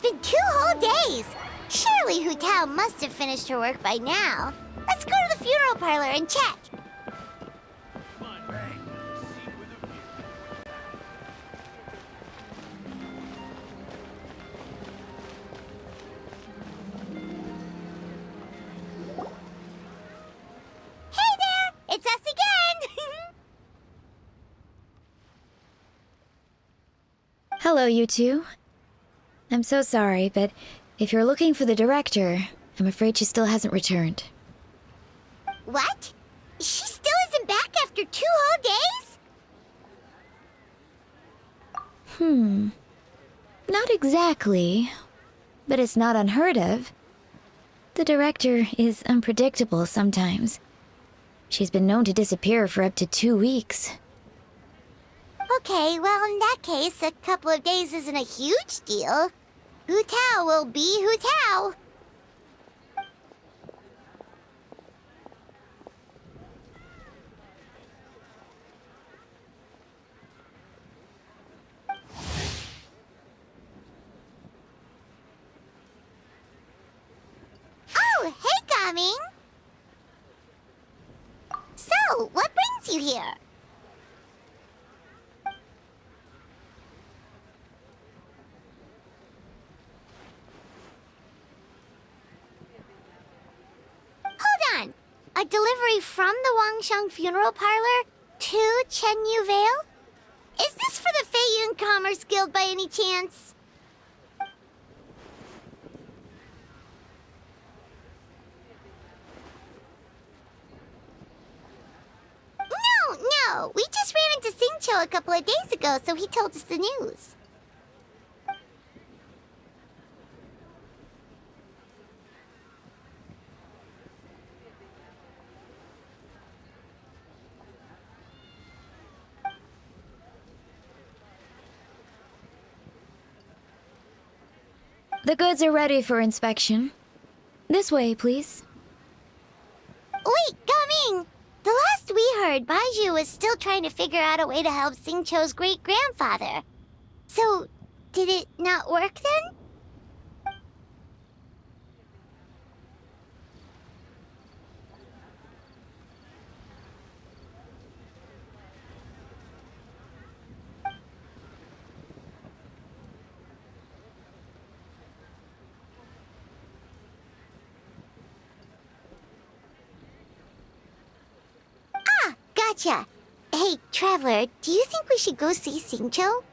been 2 whole days. Surely Hu Tao must have finished her work by now. Let's go to the funeral parlor and check. Hey there! It's us again! Hello, you two. I'm so sorry, but if you're looking for the director, I'm afraid she still hasn't returned. What? She still isn't back after 2 whole days? Not exactly, but it's not unheard of. The director is unpredictable sometimes. She's been known to disappear for up to 2 weeks. Okay, well, in that case, a couple of days isn't a huge deal. Hu Tao will be Hu Tao. Oh, hey, Gaming! So, what brings you here? Hold on! A delivery from the Wangsheng Funeral Parlor to Chenyu Vale? Is this for the Feiyun Commerce Guild by any chance? No, we just ran into Singcho a couple of days ago, so he told us the news. The goods are ready for inspection. This way, please. Wait, Gaming! The last we heard, Baiju was still trying to figure out a way to help Singcho's great-grandfather. So, did it not work then? Ah, gotcha. Hey, Traveler, do you think we should go see Singcho?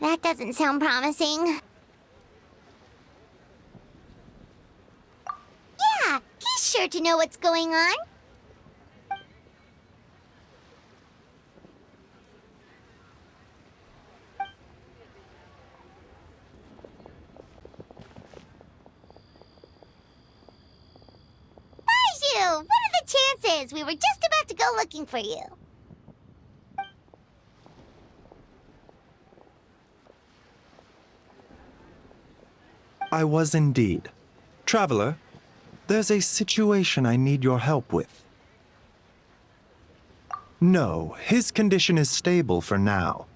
That doesn't sound promising. Yeah, he's sure to know what's going on. Baiju, what are the chances? We were just about to go looking for you. I was indeed. Traveler, there's a situation I need your help with. No, his condition is stable for now.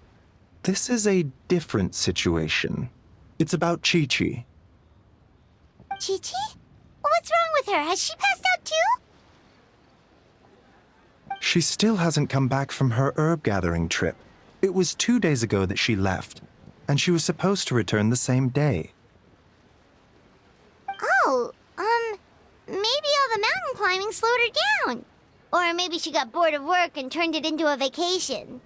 This is a different situation. It's about Chi-Chi. Chi-Chi? What's wrong with her? Has she passed out too? She still hasn't come back from her herb gathering trip. It was 2 days ago that she left, and she was supposed to return the same day. Oh, maybe all the mountain climbing slowed her down. Or maybe she got bored of work and turned it into a vacation.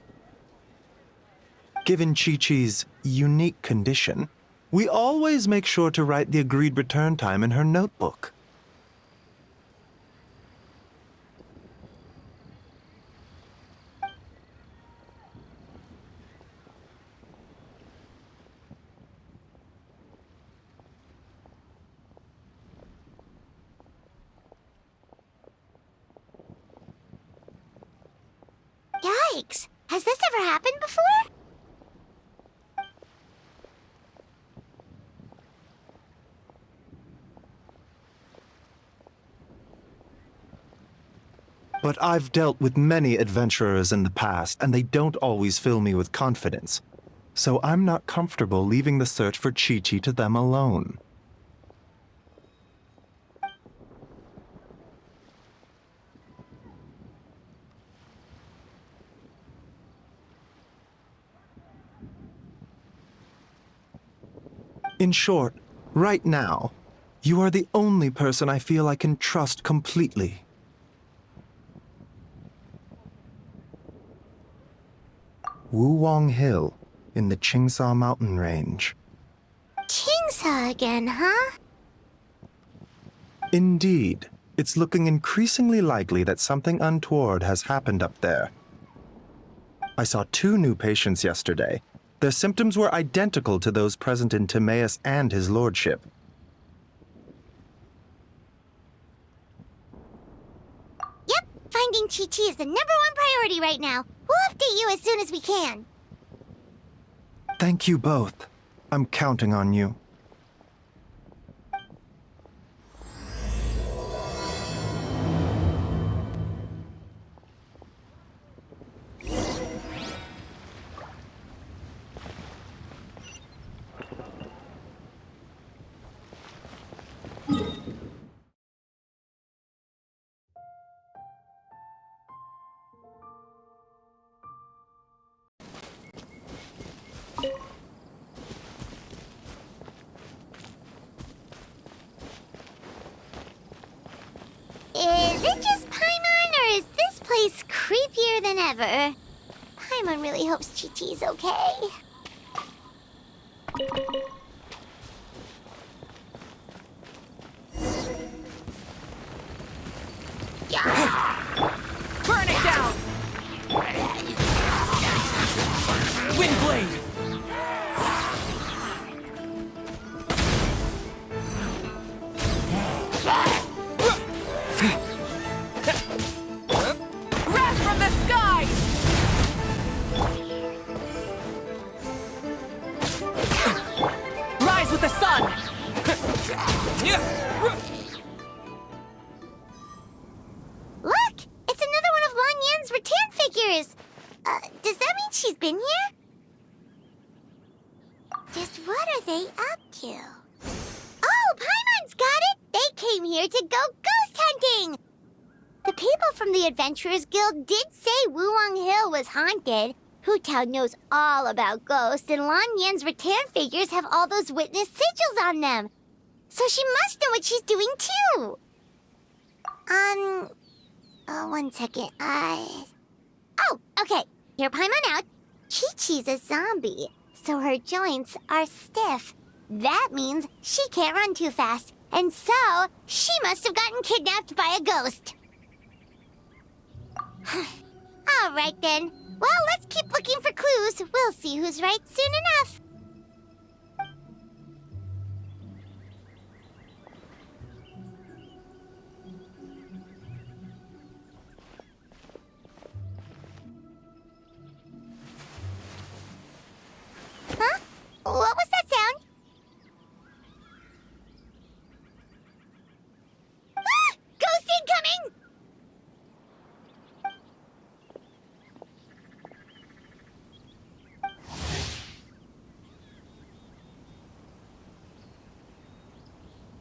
Given Chi-Chi's unique condition, we always make sure to write the agreed return time in her notebook. Yikes! Has this ever happened before? But I've dealt with many adventurers in the past, and they don't always fill me with confidence. So I'm not comfortable leaving the search for Chi-Chi to them alone. In short, right now, you are the only person I feel I can trust completely. Wuwang Hill, in the Chingsa mountain range. Chingsa again, huh? Indeed, it's looking increasingly likely that something untoward has happened up there. I saw 2 new patients yesterday. Their symptoms were identical to those present in Timaeus and his lordship. Yep, finding Chi-Chi is the #1 priority right now. We'll update you as soon as we can. Thank you both. I'm counting on you. Is it just Paimon, or is this place creepier than ever? Paimon really hopes Chi-Chi's okay. Burn it down! Windblade! Wrath from the sky! Rise with the sun! Look! It's another one of Lan Yan's rattan figures! Does that mean she's been here? Just what are they up to? Oh, Paimon's got it! They came here to go ghost hunting! The people from the Adventurers Guild did say Wuwang Hill was haunted. Hu-Tao knows all about ghosts, and Lan Yan's rattan figures have all those witness sigils on them. So she must know what she's doing, too. One second. Oh, okay. Hear Paimon out. Chi-Chi's a zombie, so her joints are stiff. That means she can't run too fast, and so she must have gotten kidnapped by a ghost. All right, then. Well, let's keep looking for clues. We'll see who's right soon enough. Huh? What was that sound? Ah! Ghost incoming!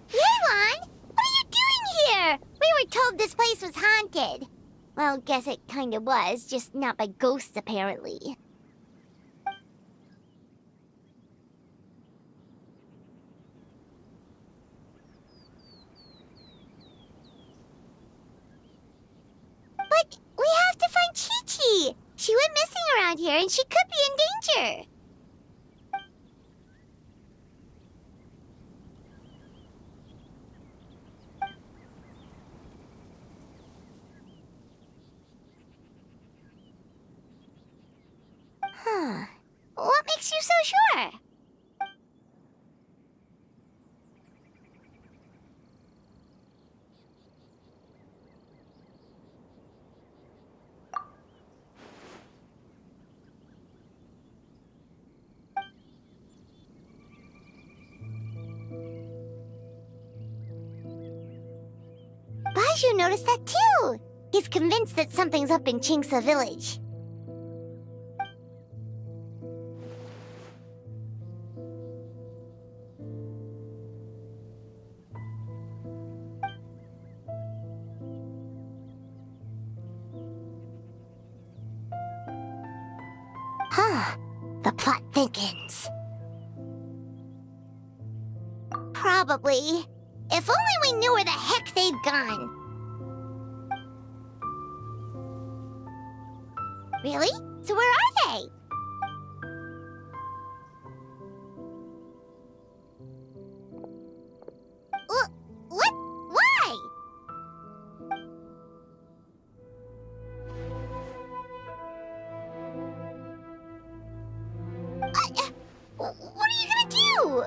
Yelan! What are you doing here? We were told this place was haunted. Well, guess it kinda was, just not by ghosts, apparently. But we have to find Chi-Chi! She went missing around here and she could be in danger. Huh. What makes you so sure? Horseshoe noticed that too. He's convinced that something's up in Chinksa village. Huh. The plot thickens. Probably. If only we knew where the heck they've gone. Really? So where are they? What? Why? What are you gonna do?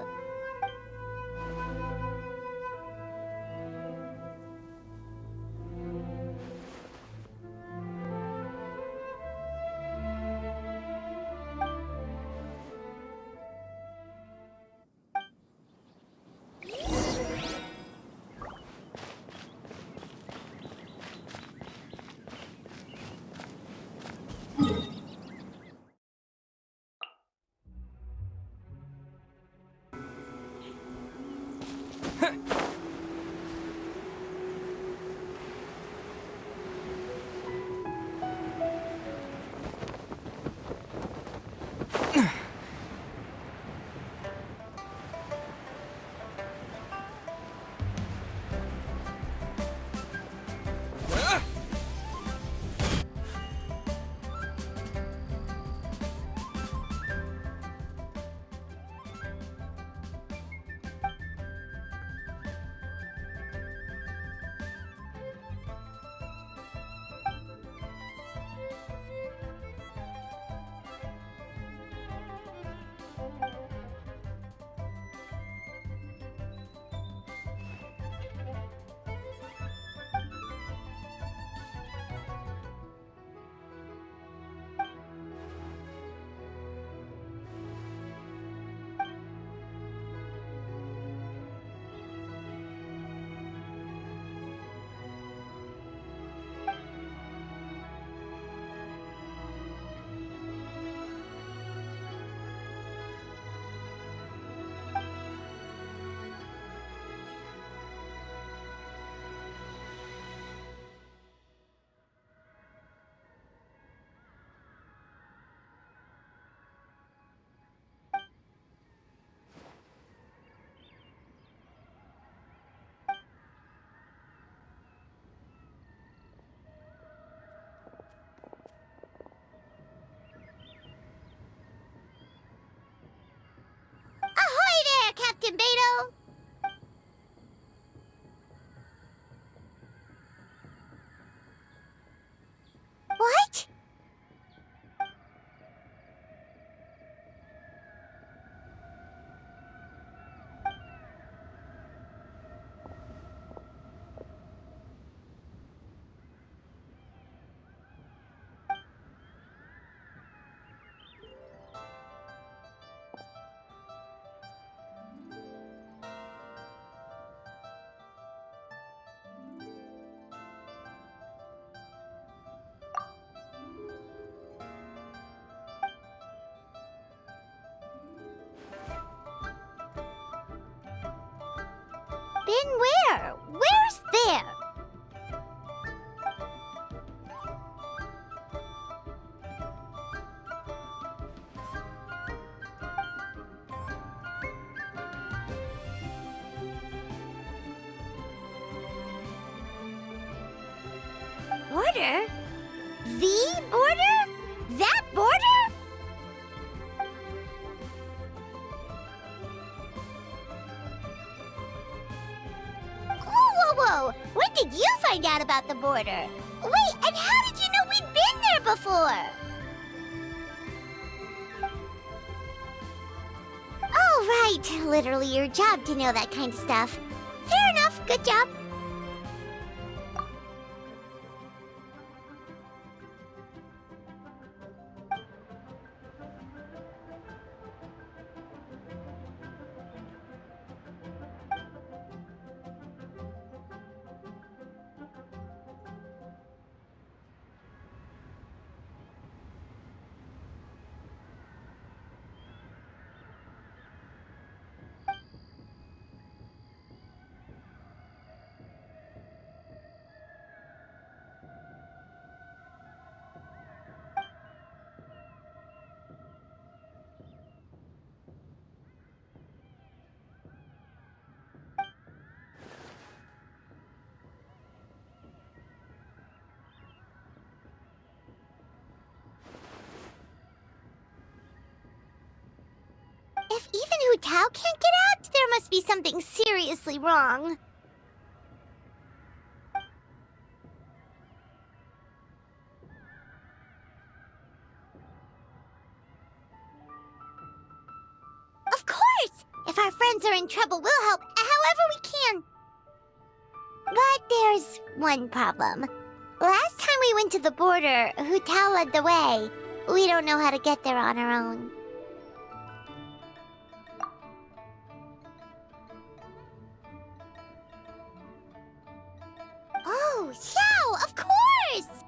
Ahoy there, Captain Beto! What? Been where? Where's there? Border? The border? That border? Whoa! When did you find out about the border? Wait, and how did you know we'd been there before? Oh, right. Literally your job to know that kind of stuff. Fair enough. Good job. If even Hu Tao can't get out, there must be something seriously wrong. Of course! If our friends are in trouble, we'll help however we can. But there's one problem. Last time we went to the border, Hu Tao led the way. We don't know how to get there on our own. Oh, Xiao, of course!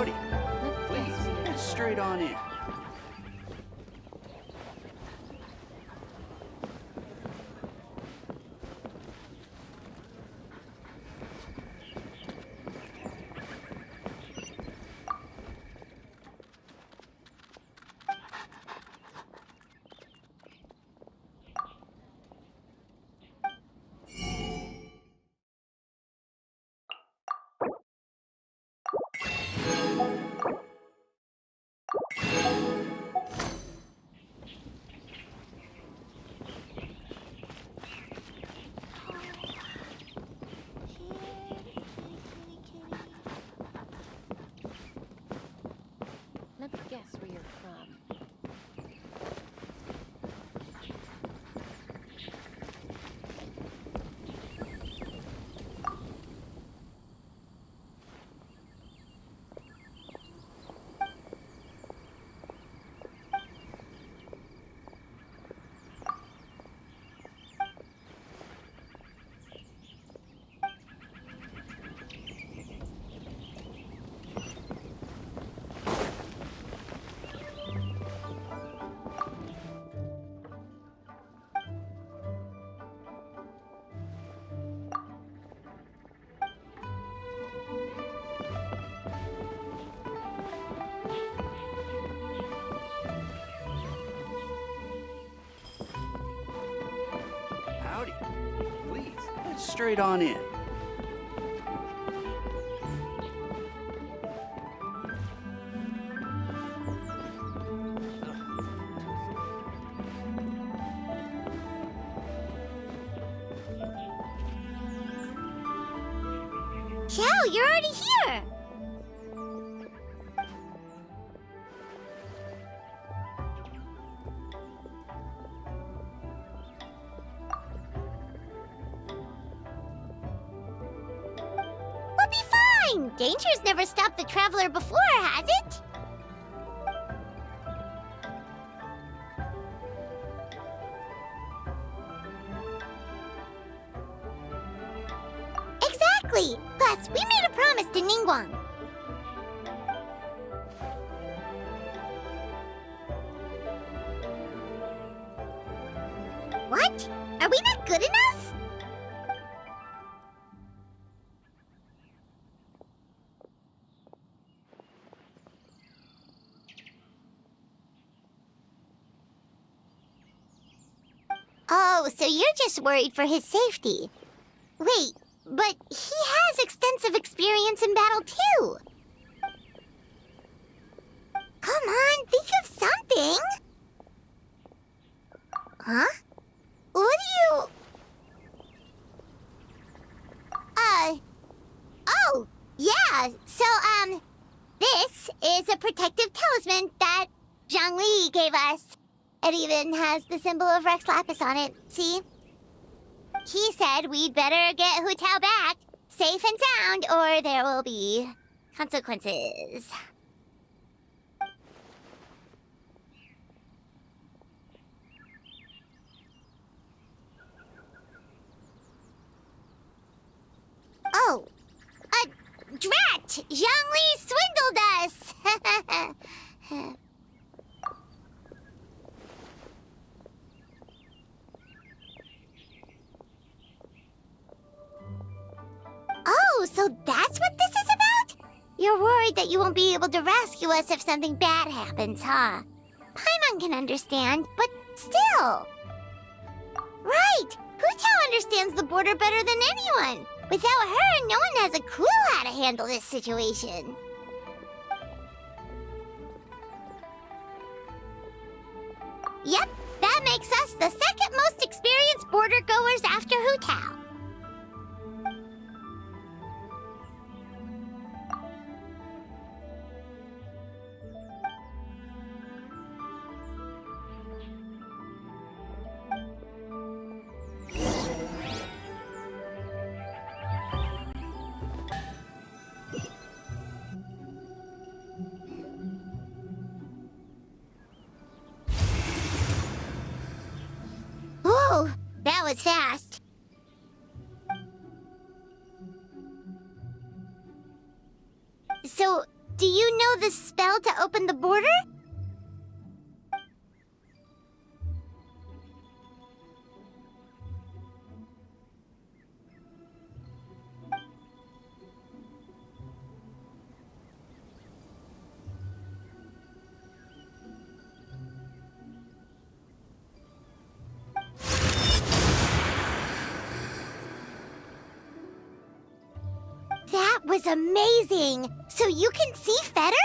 Howdy. Please, straight on in. straight on in. Xiao, you're already here! We'll be fine! Danger's never stopped the traveler before, has it? Exactly! Plus, we made a promise to Ningguang. What? Are we not good enough? Oh, so you're just worried for his safety. Wait, but he has extensive experience in battle too. Come on, think of something. Huh? What do you... Oh, yeah, so, this is a protective talisman that Zhang Li gave us. It even has the symbol of Rex Lapis on it, see? He said we'd better get Hu Tao back, safe and sound, or there will be consequences. Oh, drat! Zhang Li swindled us! Oh, so that's what this is about? You're worried that you won't be able to rescue us if something bad happens, huh? Paimon can understand, but still. Right! Hu Tao understands the border better than anyone. Without her, no one has a clue how to handle this situation. Yep, that makes us the second most experienced border goers after Hu Tao. Whoa, that was fast. So, do you know the spell to open the border? That was amazing! So you can see Fetter?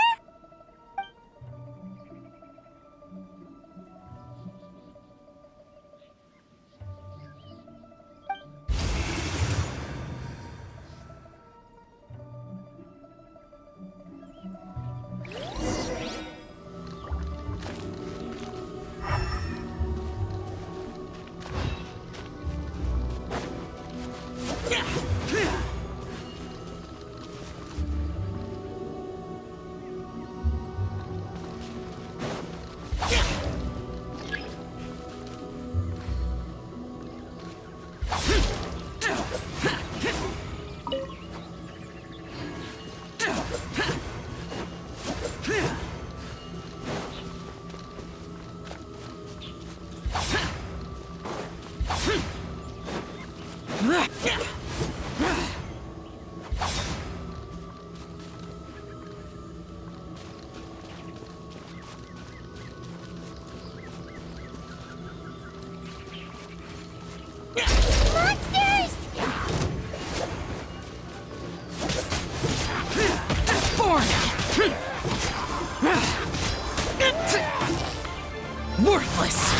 Worthless!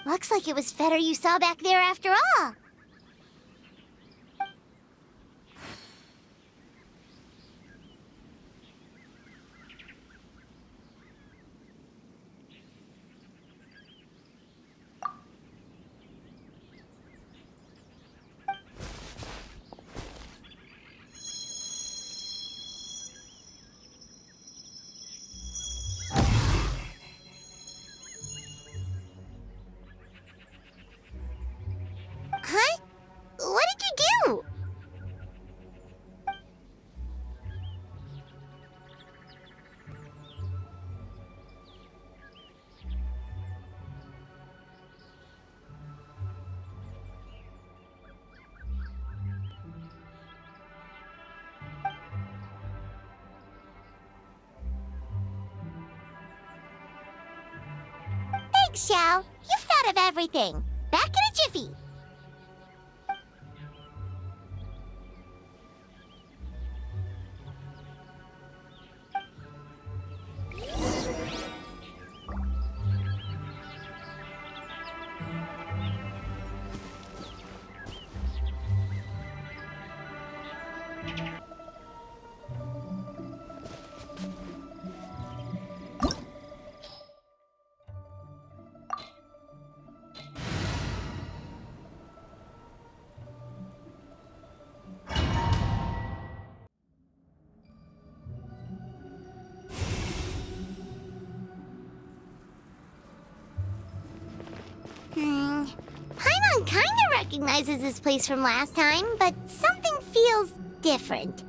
Looks like it was Fetter you saw back there after all. Huh? What did you do? Thanks, Xiao. You've thought of everything. Back in a jiffy. Paimon kinda recognizes this place from last time, but something feels different.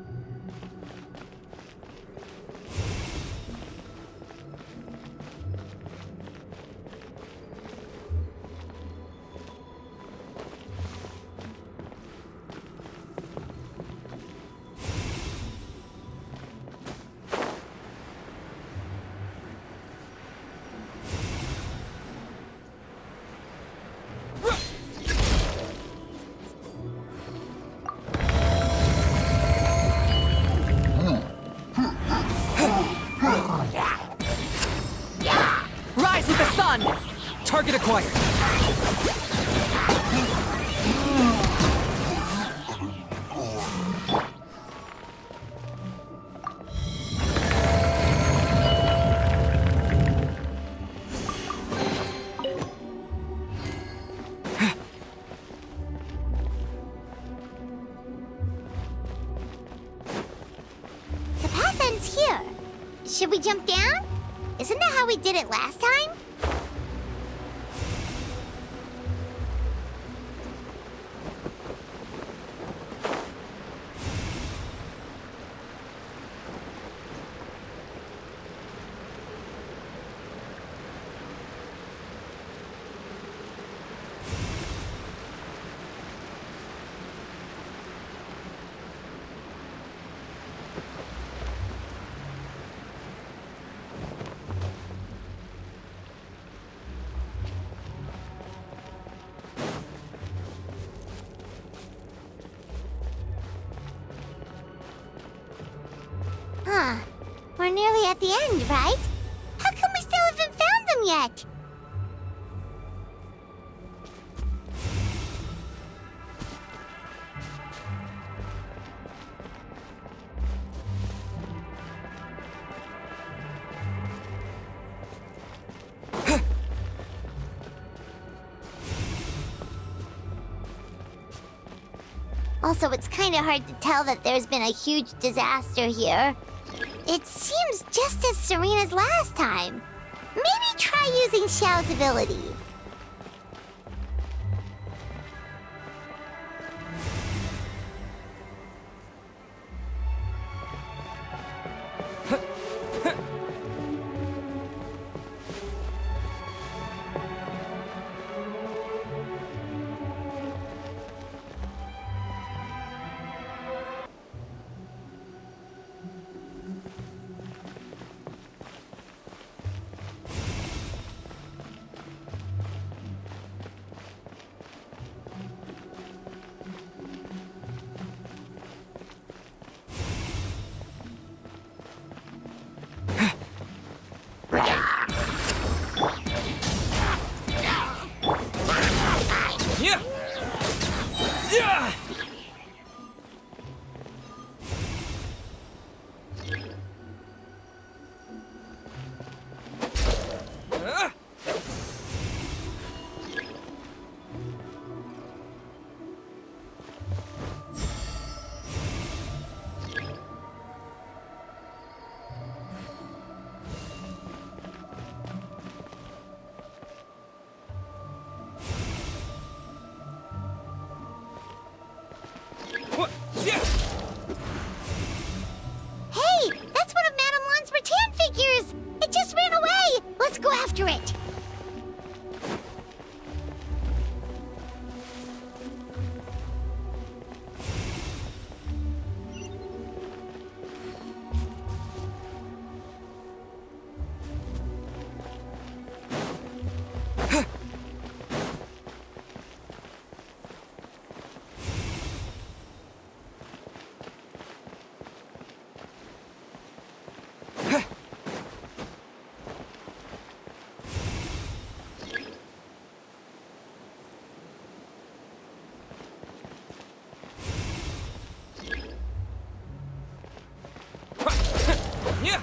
Rise with the sun! Target acquired. The path ends here. Should we jump down? Isn't that how we did it last time? Huh. We're nearly at the end, right? How come we still haven't found them yet? Also, it's kind of hard to tell that there's been a huge disaster here. It seems just as serene as last time. Maybe try using Xiao's ability. Yeah! Yeah! What? Yeah! Hey, that's one of Madame Lan's rattan figures! It just ran away! Let's go after it! Yeah!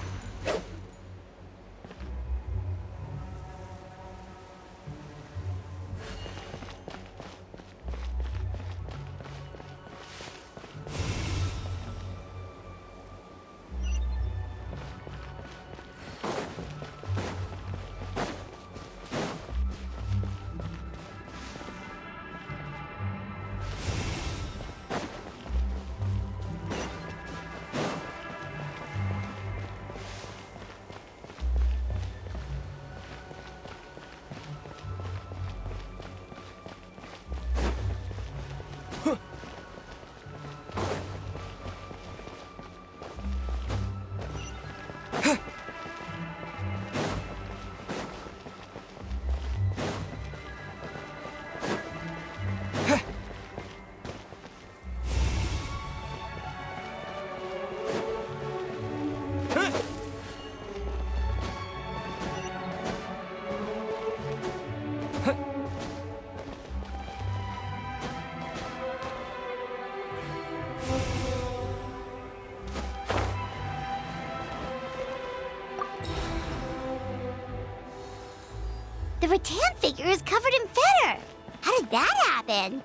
The rattan figure is covered in feather! How did that happen?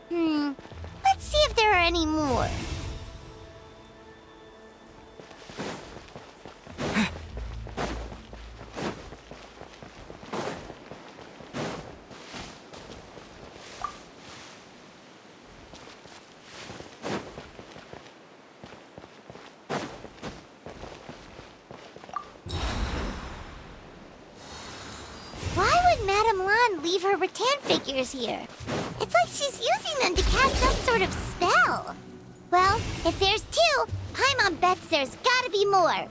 Let's see if there are any more. Why would Madame Lan leave her rattan figures here? It's like she's using them to cast some sort of spell. Well, if there's two, Paimon bets there's gotta be more.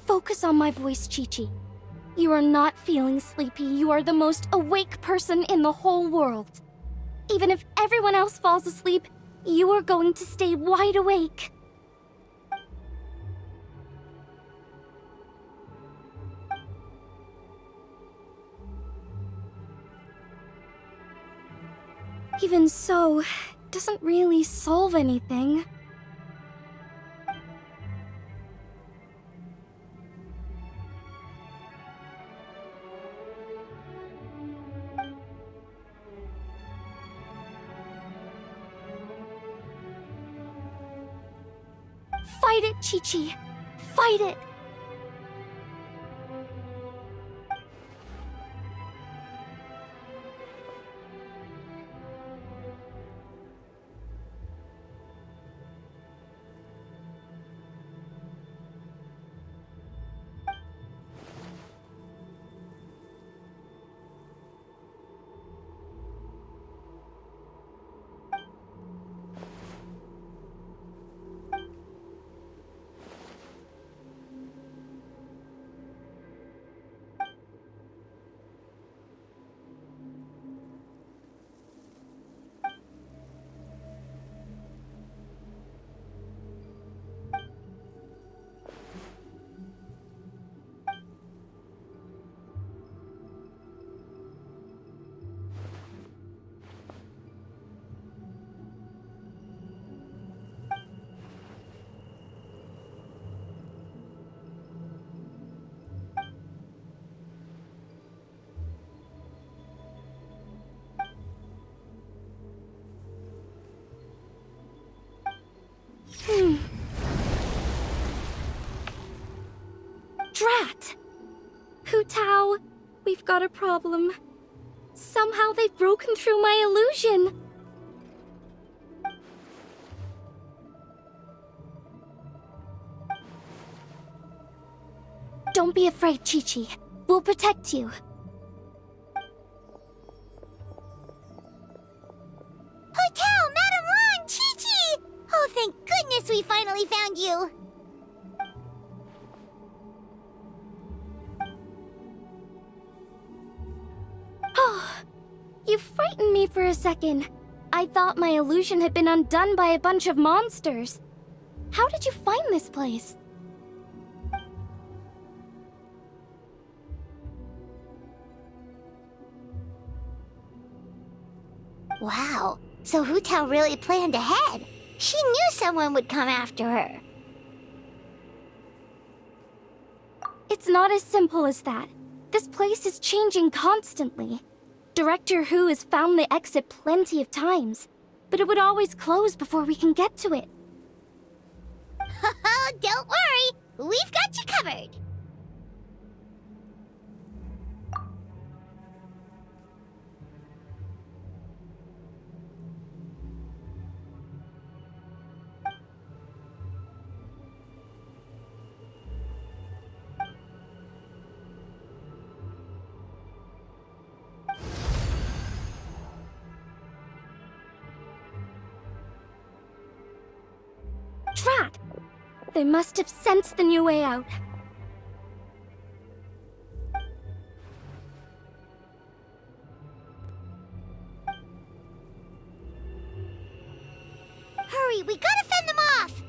Focus on my voice, Chi-Chi. You are not feeling sleepy. You are the most awake person in the whole world. Even if everyone else falls asleep, you are going to stay wide awake. Even so, it doesn't really solve anything. Fight it, Chi-Chi. Fight it. Drat! Hu Tao, we've got a problem. Somehow they've broken through my illusion. Don't be afraid, Chi-Chi. We'll protect you. Hotel, Madame Ron, Chi-Chi! Oh, thank goodness we finally found you. Oh, you frightened me for a second. I thought my illusion had been undone by a bunch of monsters. How did you find this place? Wow, so Hu Tao really planned ahead. She knew someone would come after her. It's not as simple as that. This place is changing constantly. Director Hu has found the exit plenty of times, but it would always close before we can get to it. Don't worry, we've got you covered. Drat! They must have sensed the new way out. Hurry, we gotta fend them off!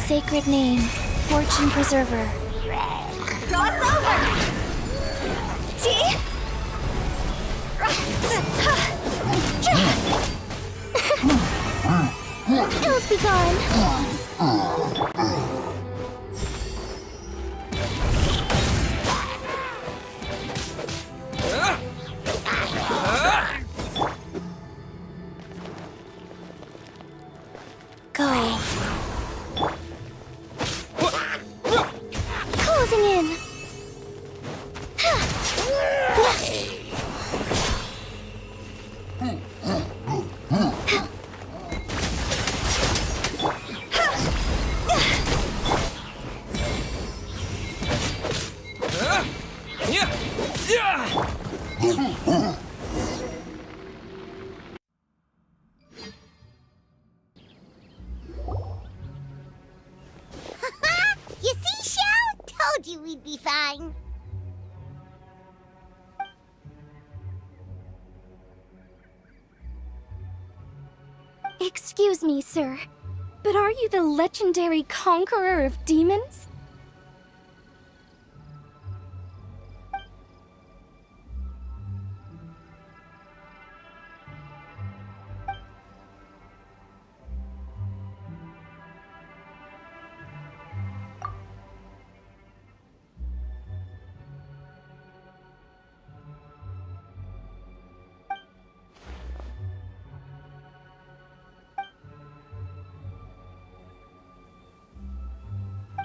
Sacred name, Fortune Preserver. Cross over! See? Ills be gone. Go. Closing in. You see, Shao? Told you we'd be fine. Excuse me, sir, but are you the legendary conqueror of demons?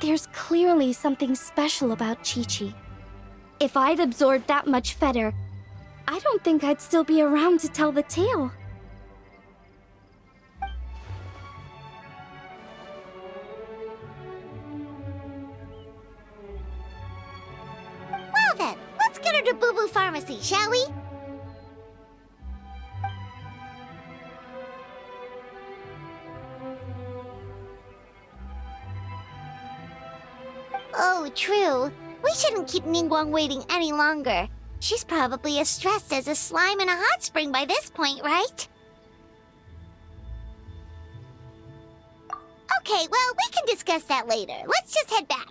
There's clearly something special about Chi-Chi. If I'd absorbed that much fetter, I don't think I'd still be around to tell the tale. Well then, let's get her to Boo Boo Pharmacy, shall we? Oh, true. We shouldn't keep Ningguang waiting any longer. She's probably as stressed as a slime in a hot spring by this point, right? Okay, well, we can discuss that later. Let's just head back.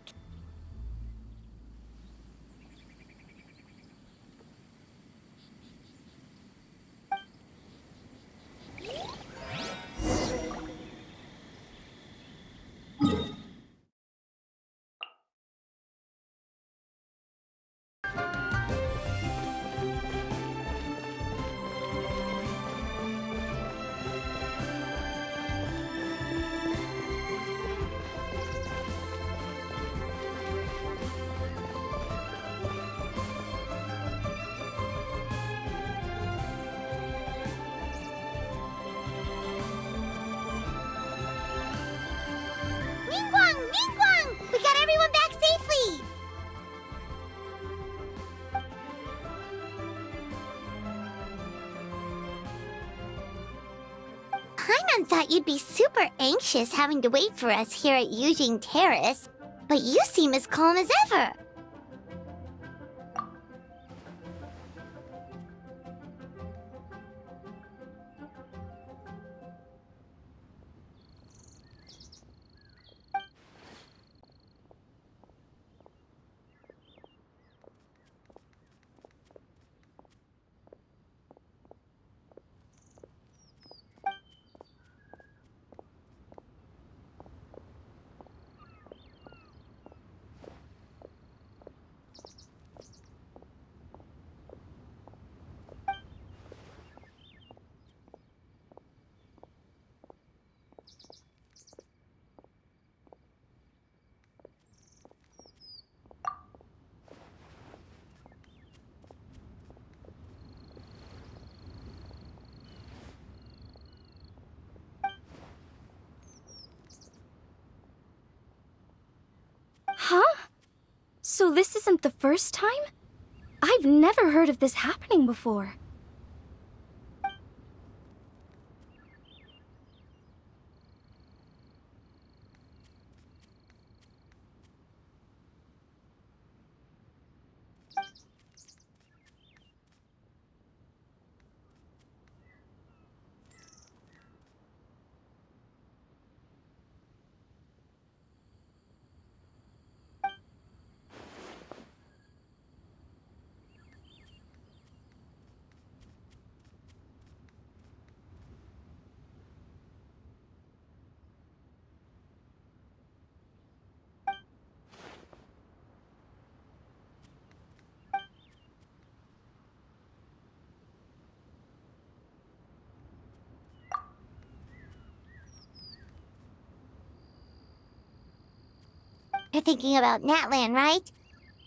Ningguang! Ningguang! We got everyone back safely! Paimon thought you'd be super anxious having to wait for us here at Yujing Terrace, but you seem as calm as ever. Huh? So this isn't the first time? I've never heard of this happening before. You're thinking about Natlan, right?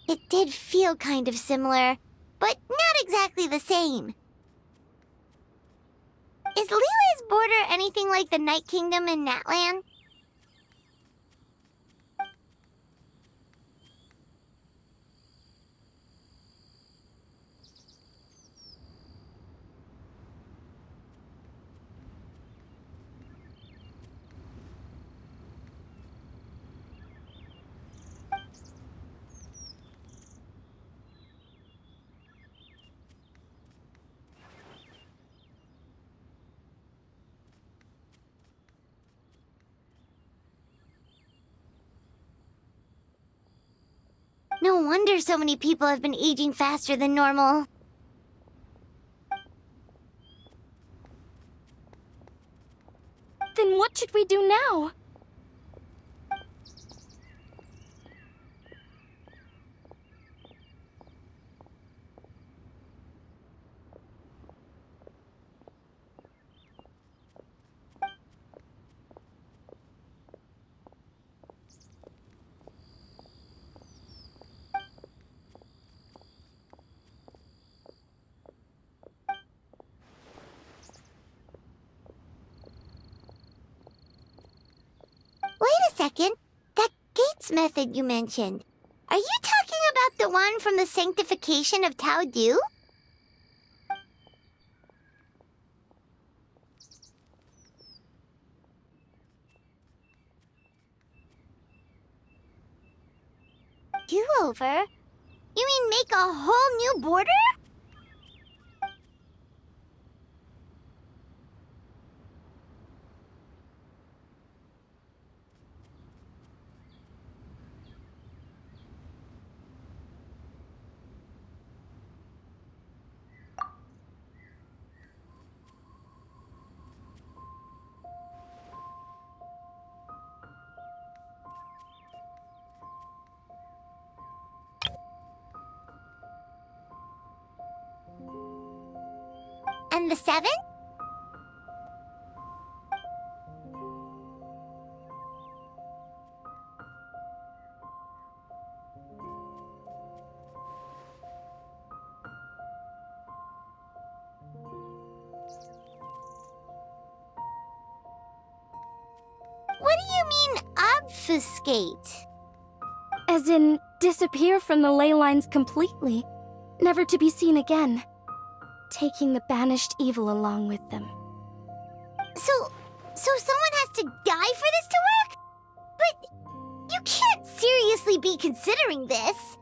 It did feel kind of similar, but not exactly the same. Is Lila's border anything like the Night Kingdom in Natlan? No wonder so many people have been aging faster than normal. Then what should we do now? Wait a second. That Gates method you mentioned. Are you talking about the one from the sanctification of Tao Du? Do-over? You mean make a whole new border? And the 7? What do you mean, obfuscate? As in, disappear from the ley lines completely, never to be seen again, taking the banished evil along with them. So someone has to die for this to work? But you can't seriously be considering this.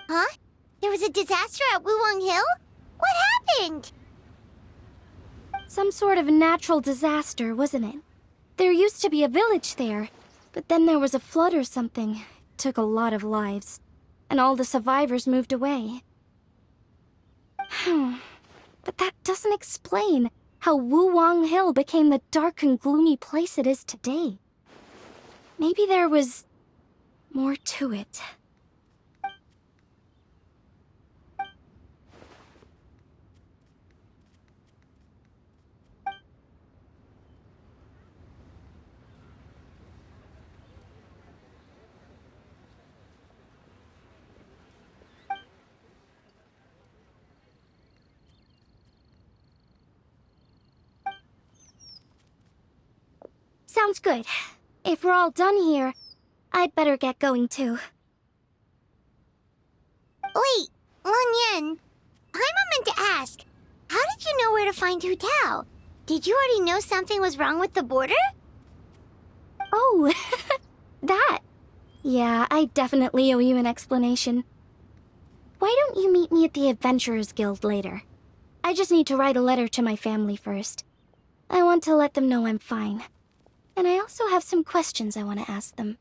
Huh? There was a disaster at Wuwang Hill? What happened? Some sort of natural disaster, wasn't it? There used to be a village there, but then there was a flood or something. It took a lot of lives, and all the survivors moved away. But that doesn't explain how Wuwang Hill became the dark and gloomy place it is today. Maybe there was more to it. Sounds good. If we're all done here, I'd better get going too. Wait, Lanya, again. Paimon meant to ask, how did you know where to find Hu Tao? Did you already know something was wrong with the border? Oh, that. Yeah, I definitely owe you an explanation. Why don't you meet me at the Adventurers Guild later? I just need to write a letter to my family first. I want to let them know I'm fine. And I also have some questions I want to ask them.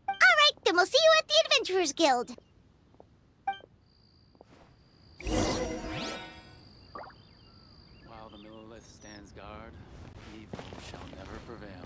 All right, then we'll see you at the Adventurers Guild. While the Millilith stands guard, evil shall never prevail.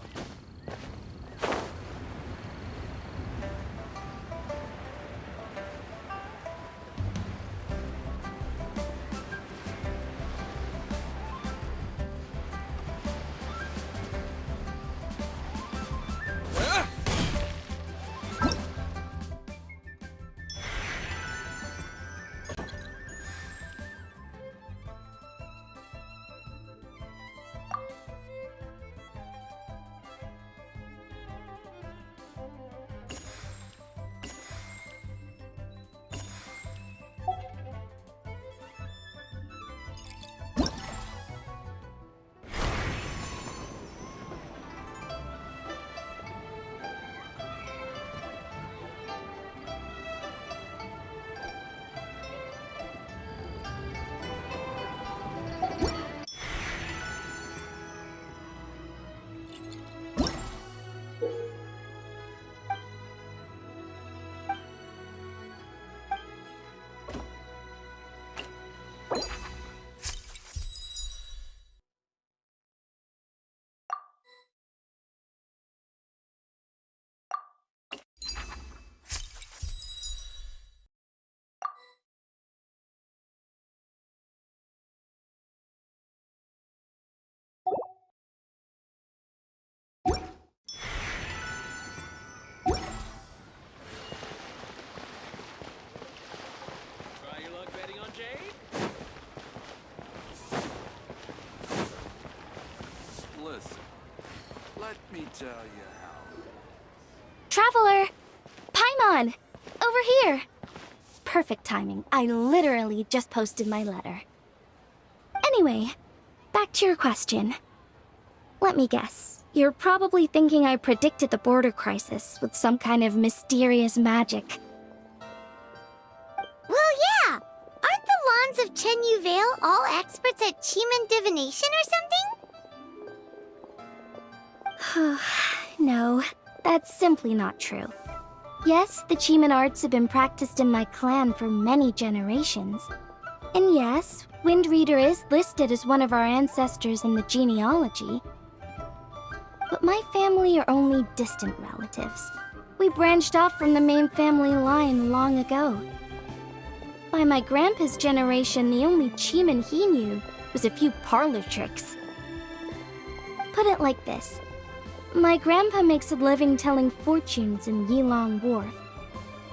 Try your luck betting on Jade? Listen, let me tell you how. Traveler! Paimon! Over here! Perfect timing. I literally just posted my letter. Anyway, back to your question. Let me guess. You're probably thinking I predicted the border crisis with some kind of mysterious magic. Well, yeah. Aren't the Lawns of Chen Yu Vale all experts at Chiman divination or something? No, that's simply not true. Yes, the Chiman arts have been practiced in my clan for many generations. And yes, Wind Reader is listed as one of our ancestors in the genealogy. But my family are only distant relatives. We branched off from the main family line long ago. By my grandpa's generation, the only Chiman he knew was a few parlor tricks. Put it like this. My grandpa makes a living telling fortunes in Yilong Wharf.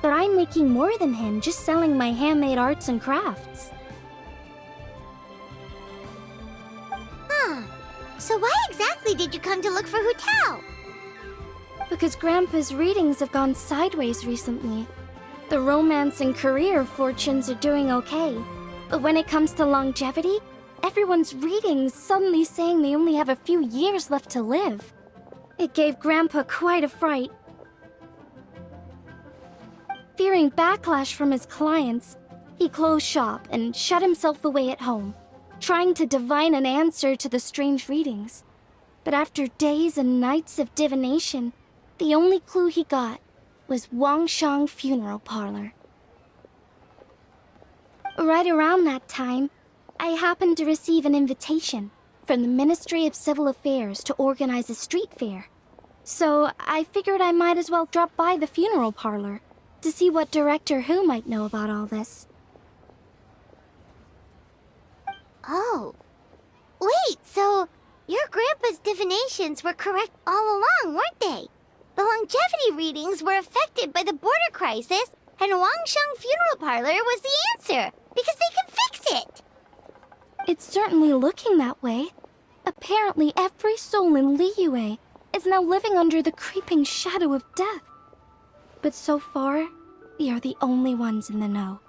But I'm making more than him just selling my handmade arts and crafts. Huh. So why exactly did you come to look for Hu Tao? Because Grandpa's readings have gone sideways recently. The romance and career fortunes are doing okay. But when it comes to longevity, everyone's readings suddenly saying they only have a few years left to live. It gave Grandpa quite a fright. Fearing backlash from his clients, he closed shop and shut himself away at home, trying to divine an answer to the strange readings. But after days and nights of divination, the only clue he got was Wangshang Funeral Parlor. Right around that time, I happened to receive an invitation from the Ministry of Civil Affairs to organize a street fair. So I figured I might as well drop by the funeral parlor to see what Director Hu might know about all this. Oh. Wait, so your grandpa's divinations were correct all along, weren't they? The longevity readings were affected by the border crisis, and Wangsheng Funeral Parlor was the answer, because they can fix it! It's certainly looking that way. Apparently every soul in Liyue is now living under the creeping shadow of death. But so far, we are the only ones in the know.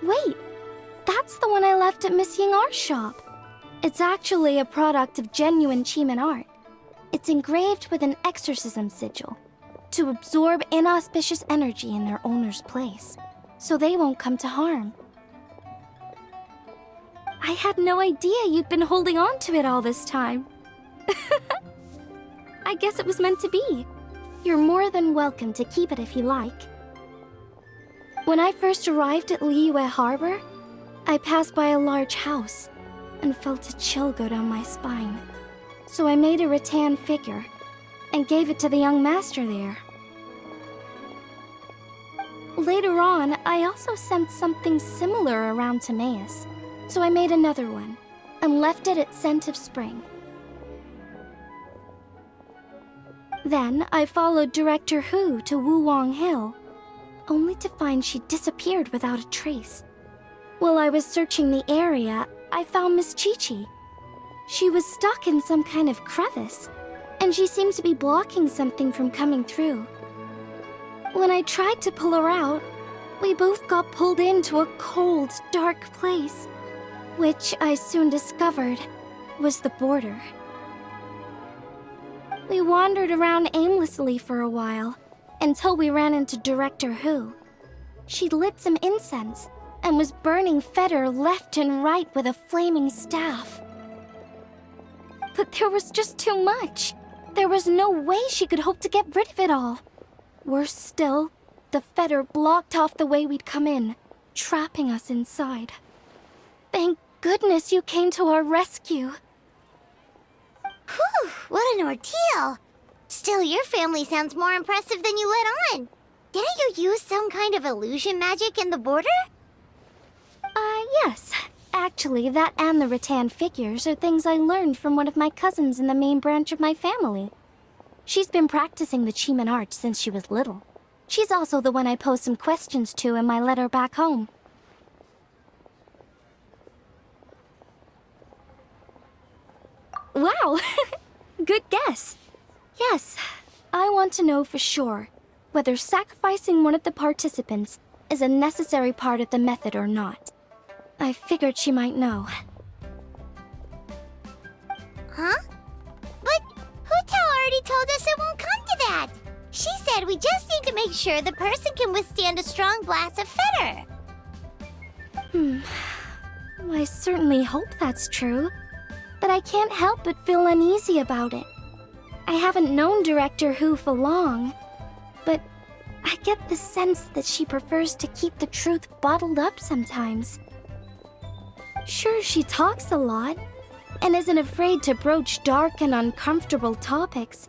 Wait, that's the one I left at Miss Ying Art Shop. It's actually a product of genuine Cheeman art. It's engraved with an exorcism sigil to absorb inauspicious energy in their owner's place, so they won't come to harm. I had no idea you'd been holding on to it all this time. I guess it was meant to be. You're more than welcome to keep it if you like. When I first arrived at Liyue Harbor, I passed by a large house and felt a chill go down my spine. So I made a rattan figure and gave it to the young master there. Later on, I also sent something similar around to Maus, so I made another one and left it at Scent of Spring. Then I followed Director Hu to Wuwang Hill, only to find she disappeared without a trace. While I was searching the area, I found Miss Chi-Chi. She was stuck in some kind of crevice, and she seemed to be blocking something from coming through. When I tried to pull her out, we both got pulled into a cold, dark place, which I soon discovered was the border. We wandered around aimlessly for a while, until we ran into Director Hu. She'd lit some incense and was burning Feder left and right with a flaming staff. But there was just too much. There was no way she could hope to get rid of it all. Worse still, the Feder blocked off the way we'd come in, trapping us inside. Thank goodness you came to our rescue. Whew, what an ordeal. Still, your family sounds more impressive than you let on. Didn't you use some kind of illusion magic in the border? Yes. Actually, that and the rattan figures are things I learned from one of my cousins in the main branch of my family. She's been practicing the Cheeman art since she was little. She's also the one I posed some questions to in my letter back home. Wow! Good guess. Yes, I want to know for sure whether sacrificing one of the participants is a necessary part of the method or not. I figured she might know. Huh? But Hu-Tao already told us it won't come to that. She said we just need to make sure the person can withstand a strong blast of Feder. I certainly hope that's true, but I can't help but feel uneasy about it. I haven't known Director Hu for long, but I get the sense that she prefers to keep the truth bottled up sometimes. Sure, she talks a lot, and isn't afraid to broach dark and uncomfortable topics,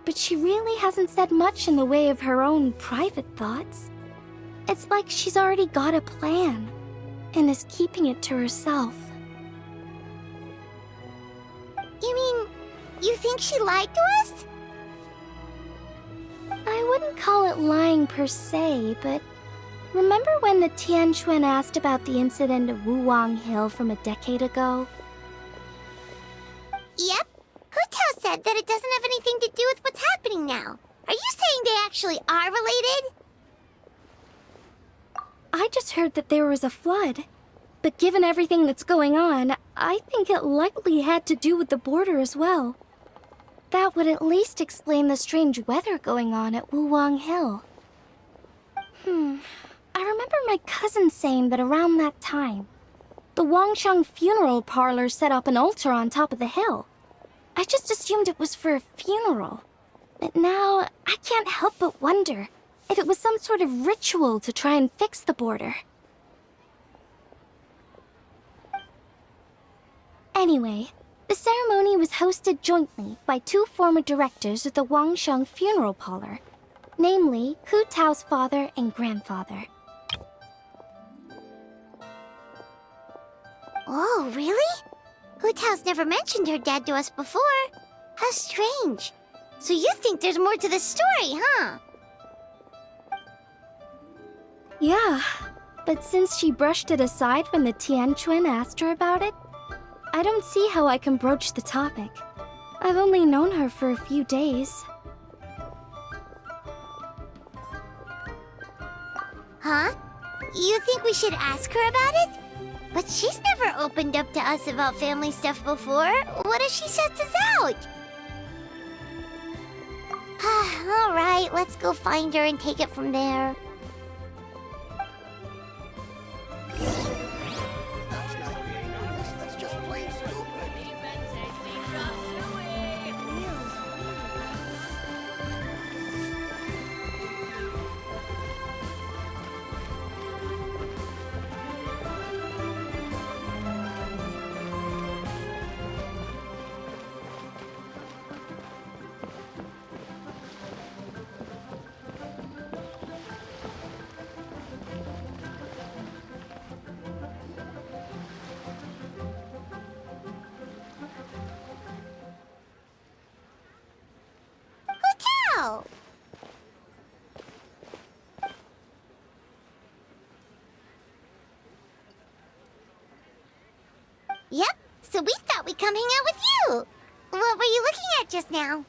but she really hasn't said much in the way of her own private thoughts. It's like she's already got a plan, and is keeping it to herself. You mean, you think she lied to us? I wouldn't call it lying per se, but remember when the Tianquan asked about the incident at Wuwang Hill from a decade ago? Yep. Hu-Tao said that it doesn't have anything to do with what's happening now. Are you saying they actually are related? I just heard that there was a flood. But given everything that's going on, I think it likely had to do with the border as well. That would at least explain the strange weather going on at Wuwang Hill. I remember my cousin saying that around that time, the Wangsheng funeral parlor set up an altar on top of the hill. I just assumed it was for a funeral. But now, I can't help but wonder if it was some sort of ritual to try and fix the border. Anyway, the ceremony was hosted jointly by two former directors of the Wangsheng funeral parlor, namely Hu-Tao's father and grandfather. Oh, really? Hu-Tao's never mentioned her dad to us before. How strange. So you think there's more to the story, huh? Yeah, but since she brushed it aside when the Tianquan asked her about it, I don't see how I can broach the topic. I've only known her for a few days. Huh? You think we should ask her about it? But she's never opened up to us about family stuff before. What if she shuts us out? All right, let's go find her and take it from there. Hotel! Yep, so we thought we'd come hang out with you. What were you looking at just now?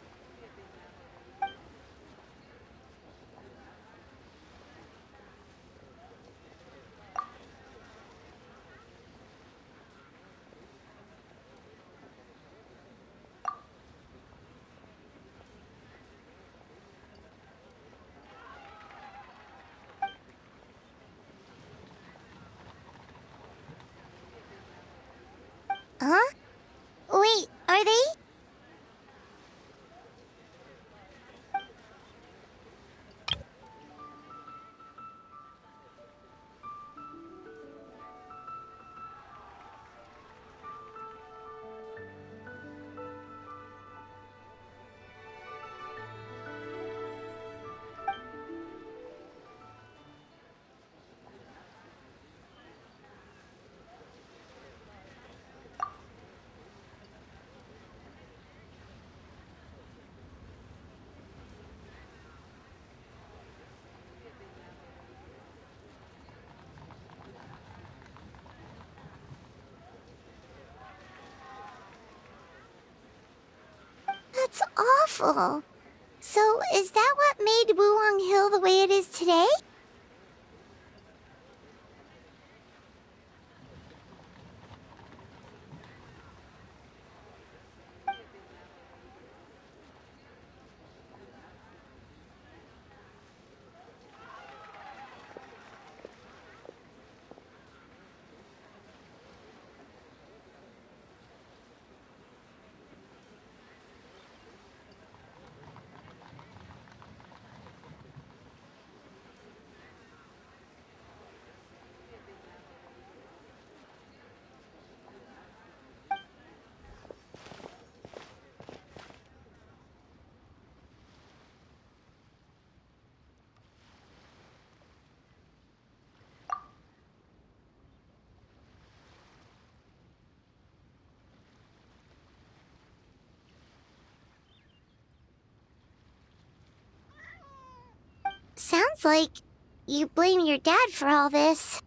Huh? Wait, are they? That's awful. So, is that what made Wulong Hill the way it is today? Sounds like you blame your dad for all this.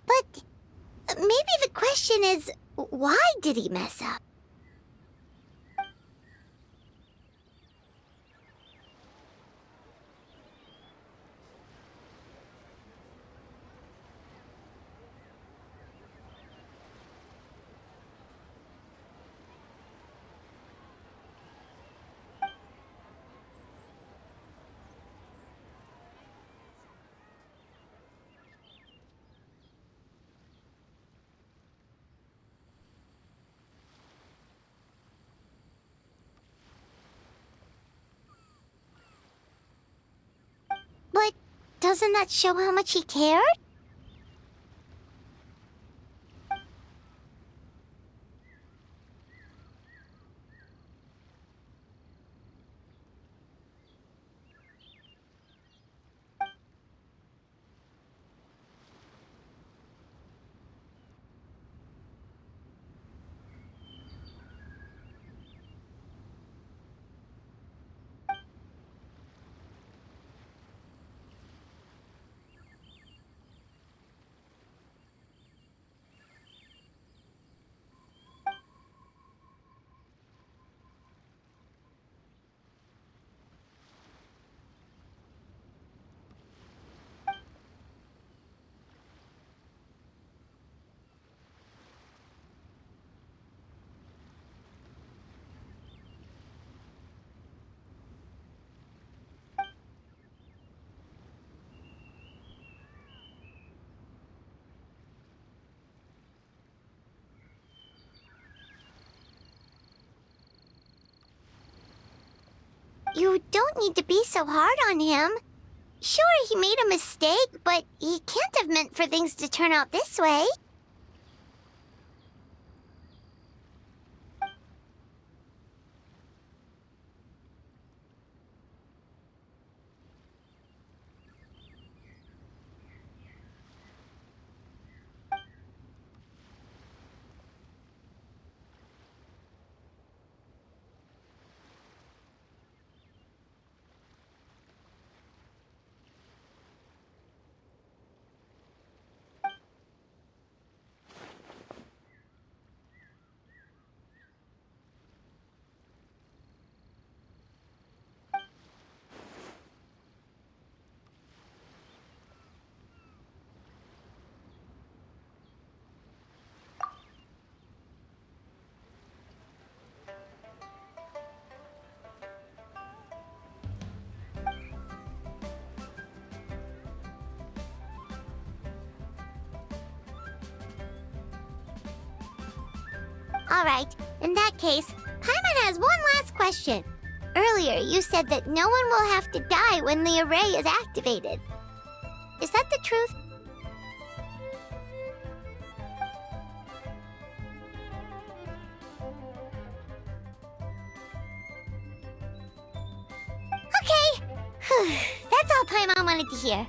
But maybe the question is, why did he mess up? But doesn't that show how much he cared? You don't need to be so hard on him. Sure, he made a mistake, but he can't have meant for things to turn out this way. All right, in that case, Paimon has one last question. Earlier, you said that no one will have to die when the array is activated. Is that the truth? Okay. That's all Paimon wanted to hear.